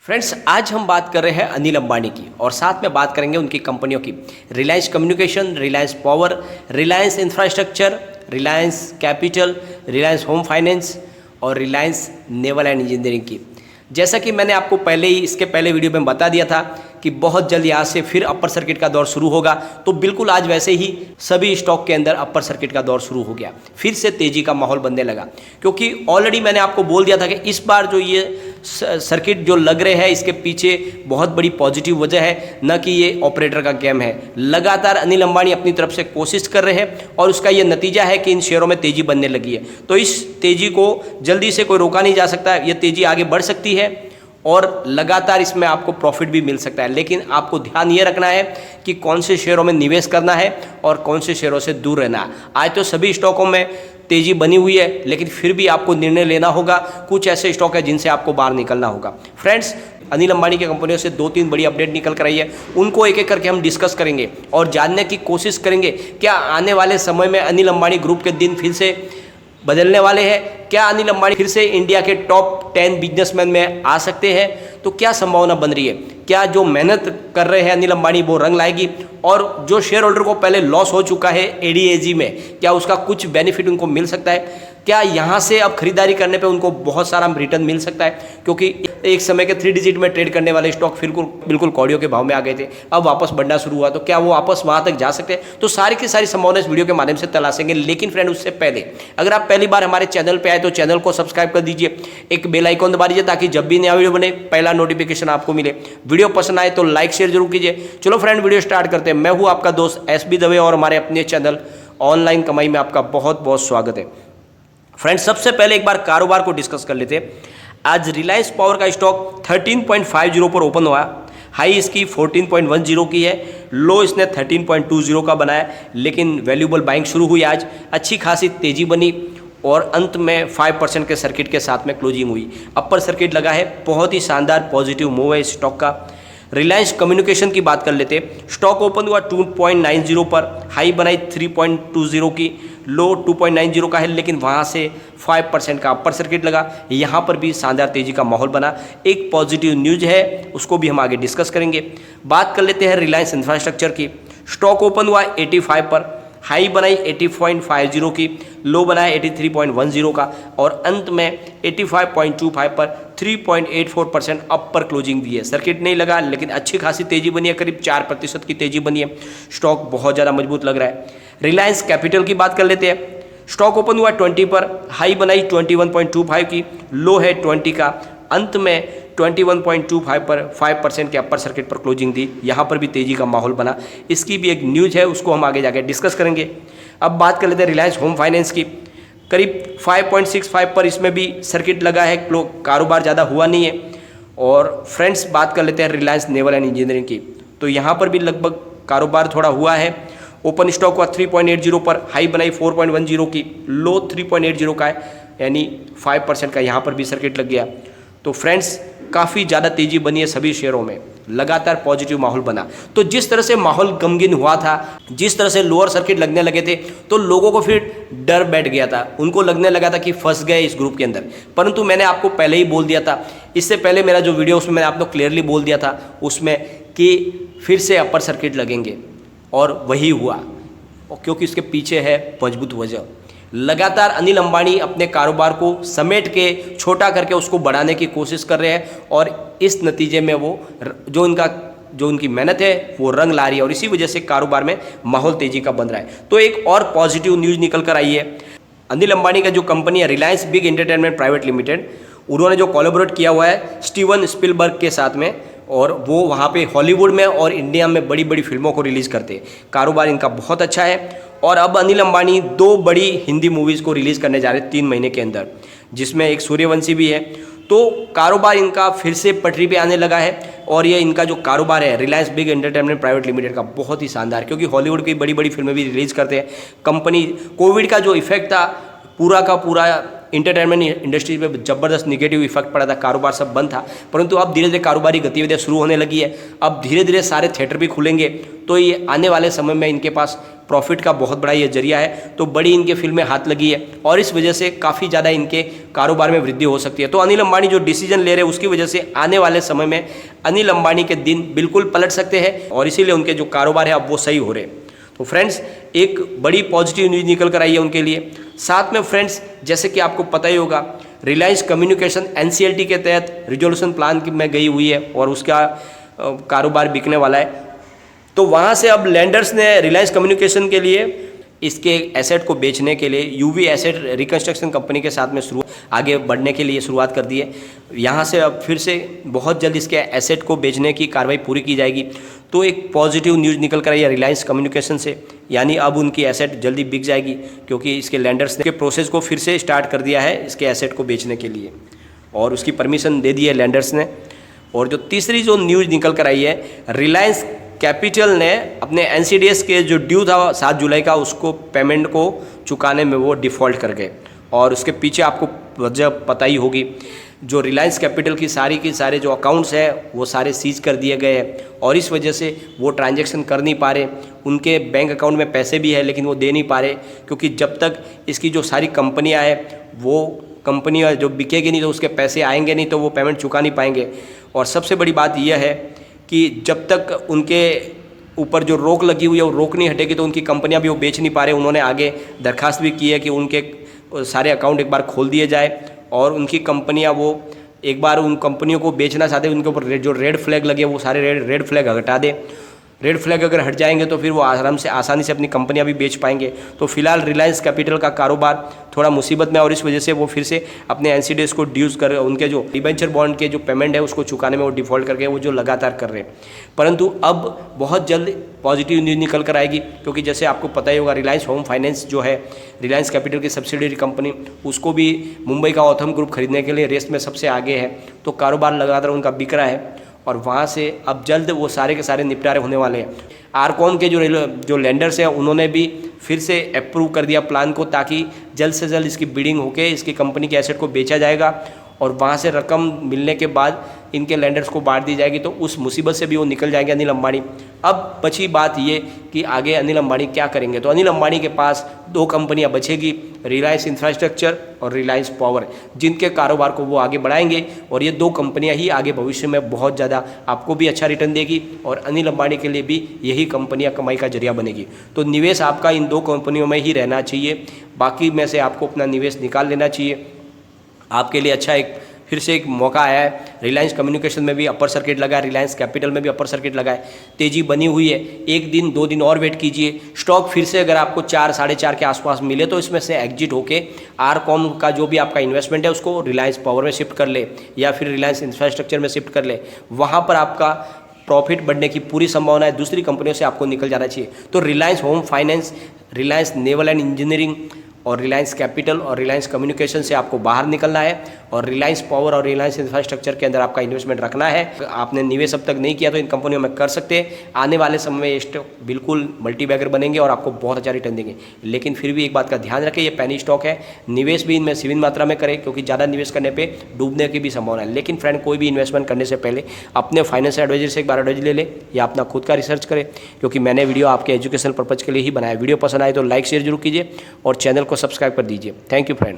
Friends, आज हम बात कर रहे हैं अनिल अंबानी की और साथ में बात करेंगे उनकी कंपनियों की। Reliance communication, Reliance power, Reliance infrastructure, Reliance capital, Reliance home finance और रिलायंस नेवल एंड इंजीनियरिंग की। जैसा कि मैंने आपको पहले ही इसके पहले वीडियो में बता दिया था कि बहुत जल्द यहाँ से फिर अपर सर्किट का दौर शुरू होगा, तो बिल्कुल आज वैसे ही सभी स्टॉक के अंदर अपर सर्किट का दौर शुरू हो गया। फिर से तेजी का माहौल बनने लगा, क्योंकि ऑलरेडी मैंने आपको बोल दिया था कि इस बार जो ये सर्किट जो लग रहे हैं इसके पीछे बहुत बड़ी पॉजिटिव वजह है, न कि ये ऑपरेटर का गेम है। लगातार अनिल अंबानी अपनी तरफ से कोशिश कर रहे हैं और उसका ये नतीजा है कि इन शेयरों में तेजी बनने लगी है। तो इस तेजी को जल्दी से कोई रोका नहीं जा सकता, ये तेजी आगे बढ़ सकती है और लगातार इसमें आपको प्रॉफिट भी मिल सकता है। लेकिन आपको ध्यान ये रखना है कि कौन से शेयरों में निवेश करना है और कौन से शेयरों से दूर रहना है। आज तो सभी स्टॉकों में तेजी बनी हुई है, लेकिन फिर भी आपको निर्णय लेना होगा। कुछ ऐसे स्टॉक है जिनसे आपको बाहर निकलना होगा। फ्रेंड्स, अनिल अंबानी की कंपनियों से 2-3 बड़ी अपडेट निकल कर आई है, उनको एक एक करके हम डिस्कस करेंगे और जानने की कोशिश करेंगे क्या आने वाले समय में अनिल अंबानी ग्रुप के दिन फिर से बदलने वाले हैं। क्या अनिल अंबानी फिर से इंडिया के टॉप 10 बिजनेसमैन में आ सकते हैं? तो क्या संभावना बन रही है? क्या जो मेहनत कर रहे हैं अनिल अंबानी वो रंग लाएगी? और जो शेयर होल्डर को पहले लॉस हो चुका है एडीएजी में, क्या उसका कुछ बेनिफिट उनको मिल सकता है? क्या यहाँ से अब खरीदारी करने पे उनको बहुत सारा रिटर्न मिल सकता है? क्योंकि एक समय के 3 डिजिट में ट्रेड करने वाले स्टॉक बिल्कुल कौड़ियों के भाव में आ गए थे, अब वापस बढ़ना शुरू हुआ, तो क्या वो वापस वहाँ तक जा सकते हैं? तो सारी की सारी संभावना इस वीडियो के माध्यम से तलाशेंगे। लेकिन फ्रेंड, उससे पहले अगर आप पहली बार हमारे चैनल पर आए तो चैनल को सब्सक्राइब कर दीजिए, एक बेल आइकॉन दबा दीजिए ताकि जब भी नया वीडियो बने पहला नोटिफिकेशन आपको मिले। वीडियो पसंद आए तो लाइक शेयर जरूर कीजिए। चलो फ्रेंड, वीडियो स्टार्ट करते हैं। मैं हूँ आपका दोस्त एसबी दवे और हमारे अपने चैनल ऑनलाइन कमाई में आपका बहुत बहुत स्वागत है। फ्रेंड्स, सबसे पहले एक बार कारोबार को डिस्कस कर लेते हैं। आज रिलायंस पावर का स्टॉक 13.50 पर ओपन हुआ। हाई इसकी 14.10 की है, लो इसने 13.20 का बनाया, लेकिन वैल्यूएबल बाइंग शुरू हुई आज। अच्छी खासी तेजी बनी और अंत में 5% के सर्किट के साथ में क्लोजिंग हुई। अपर सर्किट लगा है, बहुत ही शानदार पॉजिटिव मूव है इस स्टॉक का। रिलायंस कम्युनिकेशन की बात कर लेते हैं। स्टॉक ओपन हुआ 2.90 पर, हाई बनाई 3.20 की, लो 2.90 का है, लेकिन वहाँ से 5% का अपर सर्किट लगा। यहाँ पर भी शानदार तेजी का माहौल बना। एक पॉजिटिव न्यूज है, उसको भी हम आगे डिस्कस करेंगे। बात कर लेते हैं रिलायंस इंफ्रास्ट्रक्चर की। स्टॉक ओपन हुआ 85 पर, हाई बनाई 80.50 की, लो बनाया 83.10 का और अंत में 85.25 पर 3.84% अप पर क्लोजिंग दी है। सर्किट नहीं लगा, लेकिन अच्छी खासी तेजी बनी है, करीब 4% की तेजी बनी है। स्टॉक बहुत ज़्यादा मजबूत लग रहा है। रिलायंस कैपिटल की बात कर लेते हैं। स्टॉक ओपन हुआ 20 पर, हाई बनाई 21.25 की, लो है 20 का, अंत में 21.25 पर 5% के अपर सर्किट पर क्लोजिंग दी। यहाँ पर भी तेजी का माहौल बना। इसकी भी एक न्यूज है, उसको हम आगे जाके डिस्कस करेंगे। अब बात कर लेते हैं रिलायंस होम फाइनेंस की। करीब 5.65 पर इसमें भी सर्किट लगा है, कारोबार ज़्यादा हुआ नहीं है। और फ्रेंड्स, बात कर लेते हैं रिलायंस नेवल एंड इंजीनियरिंग की। तो यहाँ पर भी लगभग कारोबार थोड़ा हुआ है। ओपन स्टॉक हुआ 3.80 पर, हाई बनाई 4.10 की, लो 3.80 का है, यानी 5% का यहाँ पर भी सर्किट लग गया। तो फ्रेंड्स, काफ़ी ज़्यादा तेजी बनी है सभी शेयरों में, लगातार पॉजिटिव माहौल बना। तो जिस तरह से माहौल गमगीन हुआ था, जिस तरह से लोअर सर्किट लगने लगे थे, तो लोगों को फिर डर बैठ गया था, उनको लगने लगा था कि फंस गए इस ग्रुप के अंदर। परंतु मैंने आपको पहले ही बोल दिया था, इससे पहले मेरा जो वीडियो उसमें मैंने आपको क्लियरली बोल दिया था उसमें कि फिर से अपर सर्किट लगेंगे, और वही हुआ, क्योंकि उसके पीछे है मजबूत वजह। लगातार अनिल अंबानी अपने कारोबार को समेट के छोटा करके उसको बढ़ाने की कोशिश कर रहे हैं और इस नतीजे में वो जो उनकी मेहनत है वो रंग ला रही है और इसी वजह से कारोबार में माहौल तेजी का बन रहा है। तो एक और पॉजिटिव न्यूज़ निकल कर आई है। अनिल अंबानी का जो कंपनी है Reliance Big entertainment private limited, उन्होंने जो कोलैबोरेट किया हुआ है स्टीवन स्पिलबर्ग के साथ में, और वो वहाँ पे हॉलीवुड में और इंडिया में बड़ी बड़ी फिल्मों को रिलीज़ करते हैं। कारोबार इनका बहुत अच्छा है और अब अनिल अंबानी 2 बड़ी हिंदी मूवीज़ को रिलीज़ करने जा रहे हैं 3 महीने के अंदर, जिसमें एक सूर्यवंशी भी है। तो कारोबार इनका फिर से पटरी पे आने लगा है और ये इनका जो कारोबार है Reliance Big entertainment private limited का बहुत ही शानदार, क्योंकि हॉलीवुड की बड़ी बड़ी फिल्में भी रिलीज़ करते हैं। कंपनी कोविड का जो इफेक्ट था पूरा का पूरा इंटरटेनमेंट इंडस्ट्री पे ज़बरदस्त निगेटिव इफेक्ट पड़ा था, कारोबार सब बंद था। परंतु अब धीरे धीरे कारोबारी गतिविधियाँ शुरू होने लगी है। अब धीरे धीरे सारे थिएटर भी खुलेंगे, तो ये आने वाले समय में इनके पास प्रॉफिट का बहुत बड़ा ये जरिया है। तो बड़ी इनके फिल्में हाथ लगी है और इस वजह से काफ़ी ज़्यादा इनके कारोबार में वृद्धि हो सकती है। तो अनिल अंबानी जो डिसीजन ले रहे हैं उसकी वजह से आने वाले समय में अनिल अंबानी के दिन बिल्कुल पलट सकते हैं और इसीलिए उनके जो कारोबार है अब वो सही हो रहे हैं। तो फ्रेंड्स, एक बड़ी पॉजिटिव न्यूज़ निकल कर आई है उनके लिए। साथ में फ्रेंड्स, जैसे कि आपको पता ही होगा, रिलायंस कम्युनिकेशन NCLT के तहत रिजोल्यूशन प्लान में गई हुई है और उसका कारोबार बिकने वाला है। तो वहाँ से अब लैंडर्स ने रिलायंस कम्युनिकेशन के लिए इसके एसेट को बेचने के लिए UV एसेट रिकंस्ट्रक्शन कंपनी के साथ में आगे बढ़ने के लिए शुरुआत कर दी है। यहाँ से अब फिर से बहुत जल्द इसके एसेट को बेचने की कार्रवाई पूरी की जाएगी। तो एक पॉजिटिव न्यूज़ निकल कर आई है रिलायंस कम्युनिकेशन से, यानी अब उनकी एसेट जल्दी बिक जाएगी क्योंकि इसके लैंडर्स ने प्रोसेस को फिर से स्टार्ट कर दिया है इसके एसेट को बेचने के लिए और उसकी परमिशन दे दी है लैंडर्स ने। और जो तीसरी जो न्यूज़ निकल कर आई है, रिलायंस कैपिटल ने अपने NCDS के जो ड्यू था 7 जुलाई का, उसको पेमेंट को चुकाने में वो डिफ़ॉल्ट कर गए और उसके पीछे आपको वजह पता ही होगी। जो रिलायंस कैपिटल की सारे जो अकाउंट्स हैं वो सारे सीज कर दिए गए हैं और इस वजह से वो ट्रांजैक्शन कर नहीं पा रहे। उनके बैंक अकाउंट में पैसे भी है लेकिन वो दे नहीं पा रहे क्योंकि जब तक इसकी जो सारी कंपनियां हैं वो कंपनियां जो बिकेगी नहीं तो उसके पैसे आएंगे नहीं, तो वो पेमेंट चुका नहीं पाएंगे। और सबसे बड़ी बात यह है कि जब तक उनके ऊपर जो रोक लगी हुई है वो रोक नहीं हटेगी तो उनकी कंपनियां भी वो बेच नहीं पा रहे। उन्होंने आगे दरखास्त भी की है कि उनके सारे अकाउंट एक बार खोल दिए जाए और उनकी कंपनियां वो एक बार उन कंपनियों को बेचना चाहते हैं, उनके ऊपर जो रेड फ्लैग लगे वो सारे रेड फ्लैग हटा दें। रेड फ्लैग अगर हट जाएंगे तो फिर वो आसानी से अपनी कंपनियां भी बेच पाएंगे। तो फिलहाल रिलायंस कैपिटल का कारोबार थोड़ा मुसीबत में और इस वजह से वो फिर से अपने NCDS को ड्यूज कर उनके जो डिबेंचर बॉन्ड के जो पेमेंट है उसको चुकाने में वो डिफ़ॉल्ट करके वो जो लगातार कर रहे हैं। परंतु अब बहुत जल्द पॉजिटिव न्यूज़ निकल कर आएगी क्योंकि जैसे आपको पता ही होगा रिलायंस होम फाइनेंस जो है रिलायंस कैपिटल की सब्सिडियरी कंपनी, उसको भी मुंबई का ऑथम ग्रुप खरीदने के लिए रेस में सबसे आगे है। तो कारोबार लगातार उनका बिक रहा है और वहाँ से अब जल्द वो सारे के सारे निपटारे होने वाले हैं। आरकॉम के जो लैंडर्स हैं उन्होंने भी फिर से अप्रूव कर दिया प्लान को ताकि जल्द से जल्द इसकी बिडिंग होके इसकी कंपनी के एसेट को बेचा जाएगा और वहाँ से रकम मिलने के बाद इनके लैंडर्स को बांट दी जाएगी। तो उस मुसीबत से भी वो निकल जाएंगे अनिल अंबानी। अब बची बात ये कि आगे अनिल अंबानी क्या करेंगे। तो अनिल अंबानी के पास 2 कंपनियां बचेगी, रिलायंस इंफ्रास्ट्रक्चर और रिलायंस पावर, जिनके कारोबार को वो आगे बढ़ाएंगे और ये 2 कंपनियां ही आगे भविष्य में बहुत ज़्यादा आपको भी अच्छा रिटर्न देगी और अनिल अंबानी के लिए भी यही कंपनियां कमाई का जरिया बनेगी। तो निवेश आपका इन 2 कंपनियों में ही रहना चाहिए, बाकी में से आपको अपना निवेश निकाल लेना चाहिए। आपके लिए अच्छा फिर से एक मौका आया है। रिलायंस कम्युनिकेशन में भी अपर सर्किट लगा है, रिलायंस कैपिटल में भी अपर सर्किट लगा है, तेज़ी बनी हुई है। 1 दिन 2 दिन और वेट कीजिए। स्टॉक फिर से अगर आपको 4 साढ़े 4 के आसपास मिले तो इसमें से एग्जिट होके आरकॉम का जो भी आपका इन्वेस्टमेंट है उसको रिलायंस पावर में शिफ्ट कर ले या फिर रिलायंस इंफ्रास्ट्रक्चर में शिफ्ट कर ले। वहाँ पर आपका प्रॉफिट बढ़ने की पूरी संभावना है। दूसरी कंपनियों से आपको निकल जाना चाहिए। तो Reliance home finance, Reliance naval and engineering और रिलायंस कैपिटल और रिलायंस कम्युनिकेशन से आपको बाहर निकलना है और रिलायंस पावर और रिलायंस इंफ्रास्ट्रक्चर के अंदर आपका इन्वेस्टमेंट रखना है। आपने निवेश अब तक नहीं किया तो इन कंपनियों में कर सकते हैं। आने वाले समय में ये स्टॉक बिल्कुल मल्टीबैगर बनेंगे और आपको बहुत अच्छा रिटर्न देंगे। लेकिन फिर भी एक बात का ध्यान रखें, ये पेनी स्टॉक है। निवेश भी इनमें सीमित मात्रा में करें क्योंकि ज़्यादा निवेश करने पर डूबने की भी संभावना है। लेकिन फ्रेंड, कोई भी इन्वेस्टमेंट करने से पहले अपने फाइनेंशियल एडवाइजर से एक बार एडवाइज ले ले या अपना खुद का रिसर्च करें, क्योंकि मैंने वीडियो आपके एजुकेशन पर्पज़ के लिए ही बनाया। वीडियो पसंद आए तो लाइक शेयर जरूर कीजिए और चैनल को सब्सक्राइब कर दीजिए। Thank you friend.